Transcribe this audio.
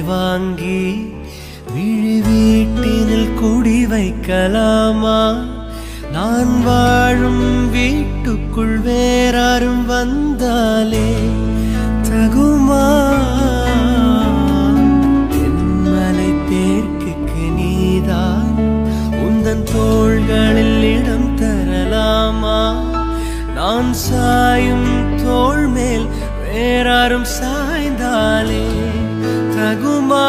வாங்கி விழி வீட்டினில் குடி வைக்கலாமா? நான் வாழும் வீட்டுக்குள் வேறாரும் வந்தாலே தகுமா? தென்மலை தேர்க்குக்கு நீதான் உந்தன் தோள்களில் இடம் தரலாமா? நான் சாயும் தோள் மேல் வேறாரும் சாய்ந்தாலே தகுமா?